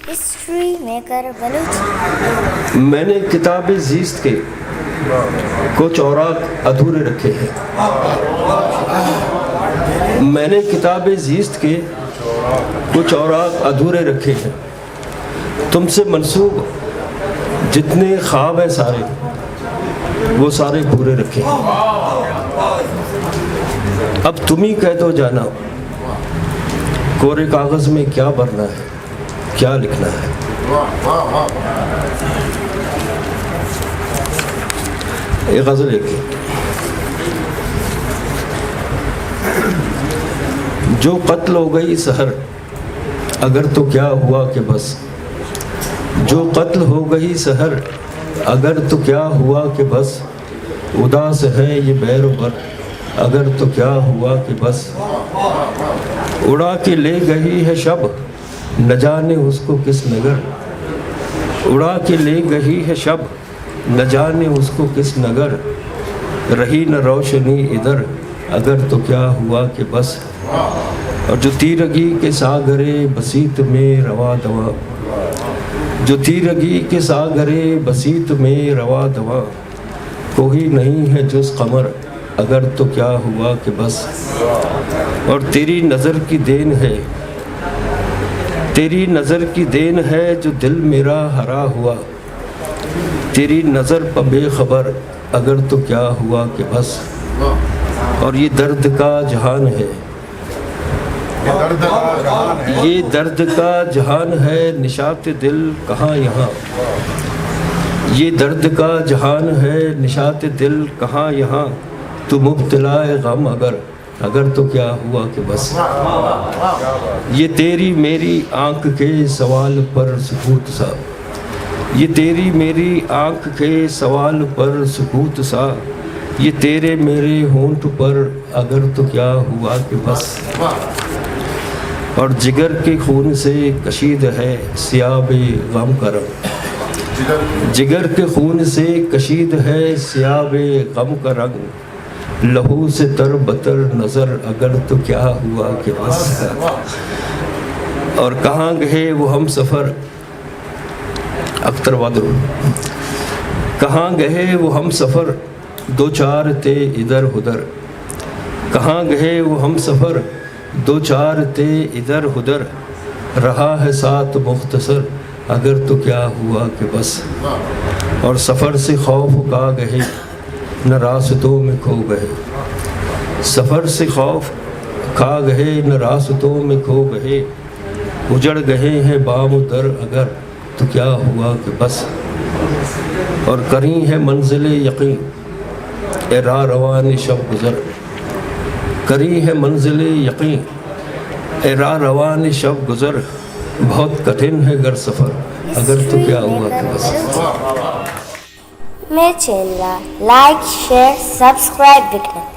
History maker Baloch. میں نے کتاب زیست کے کچھ اوراق ادھورے رکھے ہیں۔ میں نے کتاب زیست کے کچھ اوراق ادھورے رکھے ہیں۔ تم سے منسوب جتنے خواب ہیں سارے وہ سارے پورے رکھے ہیں۔ اب تم ہی کہہ دو جانا کورے کاغذ میں کیا بھرنا ہے، کیا لکھنا ہے۔ ایک غزل ایک جو قتل ہو گئی سحر اگر تو کیا ہوا کہ بس، جو قتل ہو گئی سحر اگر تو کیا ہوا کہ بس، اداس ہے یہ بیر و بر اگر تو کیا ہوا کہ بس، اڑا کے لے گئی ہے شب نہ جانے اس کو کس نگر، اڑا کے لے گئی ہے شب نہ جانے اس کو کس نگر، رہی نہ روشنی ادھر اگر تو کیا ہوا کہ بس، اور جو تیرگی کے ساغرے بسیط میں روا دوا، جو تیرگی کے ساغرے بسیط میں روا دوا، کوئی نہیں ہے جز قمر اگر تو کیا ہوا کہ بس، اور تیری نظر کی دین ہے، تیری نظر کی دین ہے جو دل میرا ہرا ہوا، تیری نظر پہ بے خبر اگر تو کیا ہوا کہ بس، اور یہ درد کا جہان ہے، یہ درد کا جہان ہے نشاط دل کہاں یہاں، یہ درد کا جہان ہے نشاط دل کہاں یہاں، تو مبتلا غم اگر تو کیا ہوا کہ بس، یہ تیری میری آنکھ کے سوال پر سکوت سا، یہ تیری میری آنکھ کے سوال پر سکوت سا، یہ تیرے میرے ہونٹ پر اگر تو کیا ہوا کہ بس، اور جگر کے خون سے کشید ہے سیاب غم کا رنگ، جگر کے خون سے کشید ہے سیاب غم کا رنگ، لہو سے تر بتر نظر اگر تو کیا ہوا کہ بس، اور کہاں گئے وہ ہم سفر اختر وادر، کہاں گئے وہ ہم سفر دو چار تھے ادھر ادھر، کہاں گئے وہ ہم سفر دو چار تھے ادھر ادھر، رہا ہے ساتھ مختصر اگر تو کیا ہوا کہ بس، اور سفر سے خوف کا گئے نہ راستوں میں کھو گئے، سفر سے خوف کھا گئے نہ راستوں میں کھو گئے، اجڑ گئے ہیں بام در اگر تو کیا ہوا کہ بس، اور کری ہے منزل یقین اے راہ روان شب گزر، کری ہے منزل یقین اے راہ روان شب گزر، بہت کٹھن ہے گر سفر اگر تو کیا ہوا کہ بس۔ میں channel like share subscribe button